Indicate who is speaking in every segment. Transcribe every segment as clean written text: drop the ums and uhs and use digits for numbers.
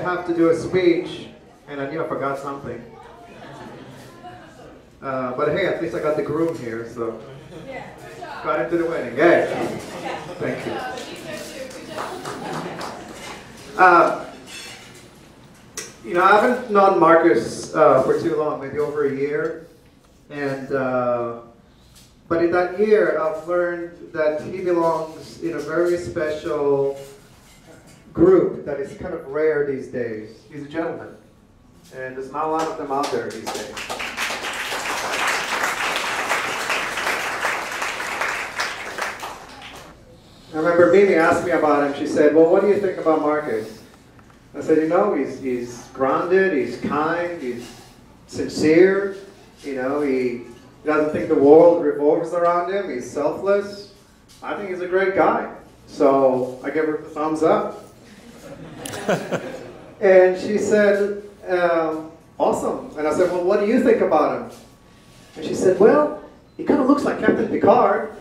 Speaker 1: have to do a speech, and I knew I forgot something. But hey, at least I got the groom here, so got into the wedding. Hey, thank you. You know, I haven't known Marcus for too long, maybe over a year, and but in that year, I've learned that he belongs in a very special group that is kind of rare these days. He's a gentleman, and there's not a lot of them out there these days. I remember Mimi asked me about him. She said, well, what do you think about Marcus? I said, you know, he's grounded, he's kind, he's sincere, you know, he doesn't think the world revolves around him, he's selfless. I think he's a great guy. So I gave her the thumbs up. And she said, awesome. And I said, well, what do you think about him? And she said, well, he kind of looks like Captain Picard.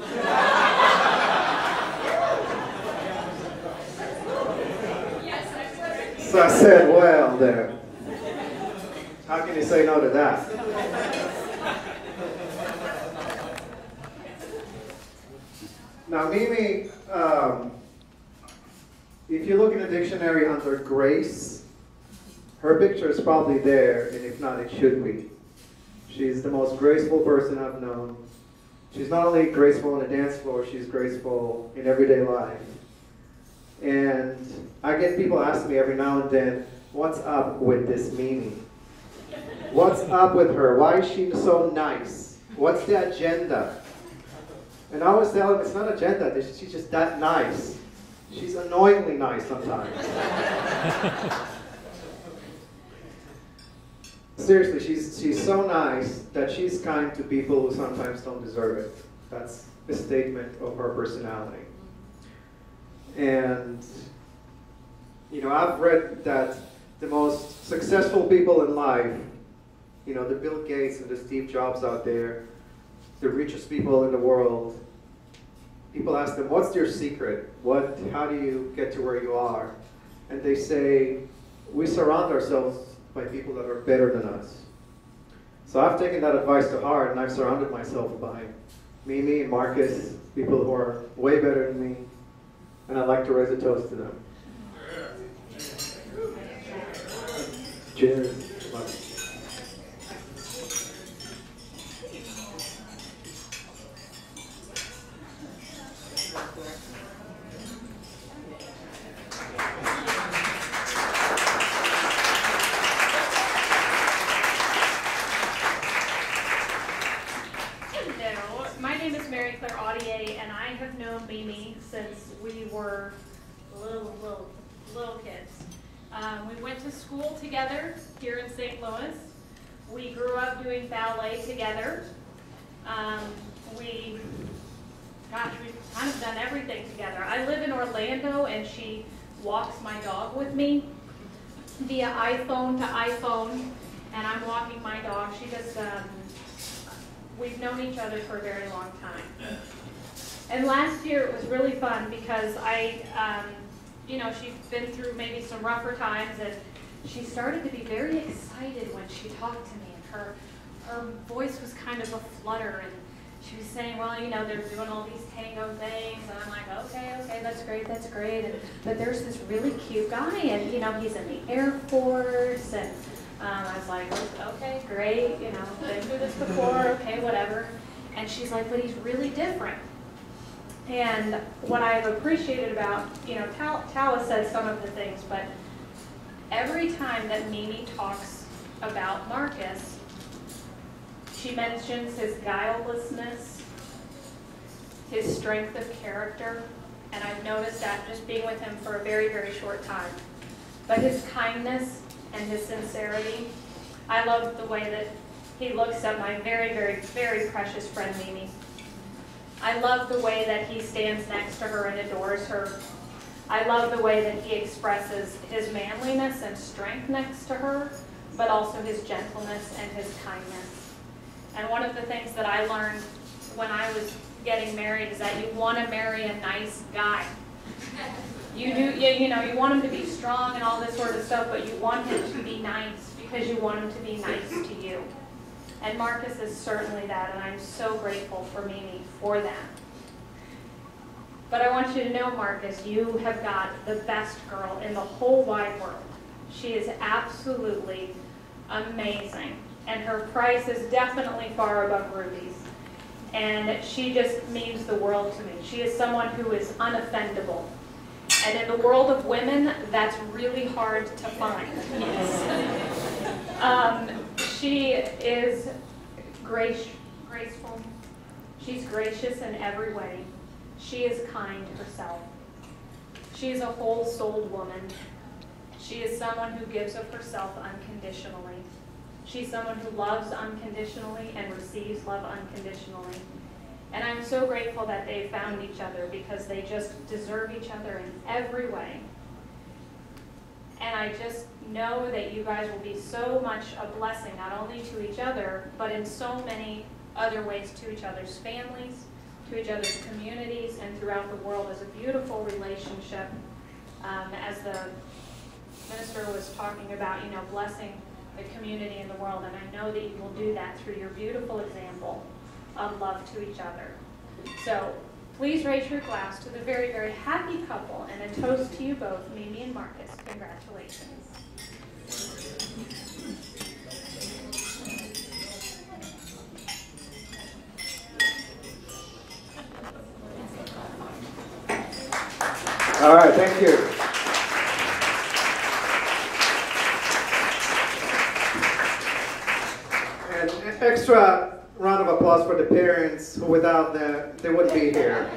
Speaker 1: So I said, well then, how can you say no to that? Now Mimi, if you look in a dictionary under grace, her picture is probably there, and if not, it should be. She's the most graceful person I've known. She's not only graceful on the dance floor, she's graceful in everyday life. And I get people ask me every now and then, what's up with this Mimi? What's up with her? Why is she so nice? What's the agenda? And I always tell them it's not agenda, she's just that nice. She's annoyingly nice sometimes. Seriously, she's so nice that she's kind to people who sometimes don't deserve it. That's a statement of her personality. And, you know, I've read that the most successful people in life, you know, the Bill Gates and the Steve Jobs out there, the richest people in the world, people ask them, what's your secret? How do you get to where you are? And they say, we surround ourselves by people that are better than us. So I've taken that advice to heart, and I've surrounded myself by Mimi and Marcus, people who are way better than me. And I'd like to raise a toast to them. Cheers.
Speaker 2: Hello, my name is Mary Claire Audier, and I have known Mimi since we were little kids. We went to school together here in St. Louis. We grew up doing ballet together. We've kind of done everything together. I live in Orlando, and she walks my dog with me via iPhone to iPhone, and I'm walking my dog. She just, we've known each other for a very long time. And last year it was really fun because you know, she's been through maybe some rougher times, and she started to be very excited when she talked to me, and her voice was kind of a flutter, and she was saying, well, you know, they're doing all these tango things, and I'm like, okay, that's great, and, but there's this really cute guy, and, you know, he's in the Air Force, and I was like, okay, great, you know, been through this before, okay, whatever, and she's like, but he's really different. And what I've appreciated about, you know, Tala said some of the things, but every time that Mimi talks about Marcus, she mentions his guilelessness, his strength of character, and I've noticed that just being with him for a very, very short time. But his kindness and his sincerity, I love the way that he looks at my very, very, very precious friend Mimi. I love the way that he stands next to her and adores her. I love the way that he expresses his manliness and strength next to her, but also his gentleness and his kindness. And one of the things that I learned when I was getting married is that you want to marry a nice guy. You do, you know, you want him to be strong and all this sort of stuff, but you want him to be nice because you want him to be nice to you. And Marcus is certainly that, and I'm so grateful for Mimi for that. But I want you to know, Marcus, you have got the best girl in the whole wide world. She is absolutely amazing, and her price is definitely far above Ruby's. And she just means the world to me. She is someone who is unoffendable. And in the world of women, that's really hard to find. She is graceful. She's gracious in every way. She is kind herself. She is a whole-souled woman. She is someone who gives of herself unconditionally. She's someone who loves unconditionally and receives love unconditionally. And I'm so grateful that they found each other because they just deserve each other in every way. And I just know that you guys will be so much a blessing, not only to each other, but in so many other ways to each other's families, to each other's communities, and throughout the world as a beautiful relationship. As the minister was talking about, you know, blessing the community and the world, and I know that you will do that through your beautiful example of love to each other. So please raise your glass to the very, very happy couple and a toast to you both, Mimi and Marcus. Congratulations.
Speaker 1: All right, thank you. And an extra round of applause for the parents who without them, they wouldn't be here.